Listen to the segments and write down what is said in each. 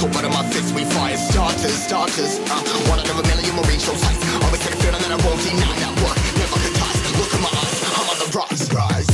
cold blood in my fists, we fire starters. One out of a million will reach those heights. Always take a feeling that I won't deny. That work never could toss. Look in my eyes, I'm on the rise.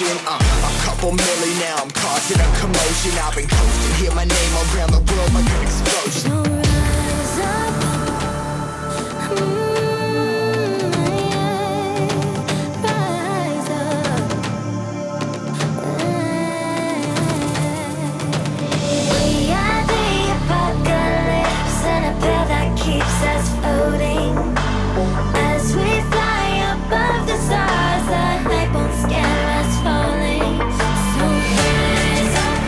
A couple milli now, I'm causing a commotion. I've been coasting, hear my name around the world like an explosion. So rise up, rise up. We are the apocalypse, and a pill that keeps us floating. As we fly above the stars, the hype won't scare us falling. So rise up.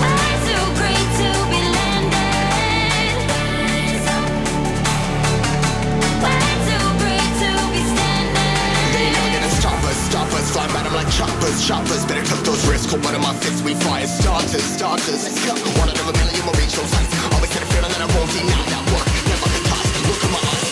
Way too green to be landed. Rise up. Way too green to be standing. They never gonna stop us, fly by them like choppers. Better cut those risks, cold blood in my fists, we fire starters. Let's go. One out of a million will reach those heights. Always had a feeling that I won't deny. That work never could toss. Look in my eyes,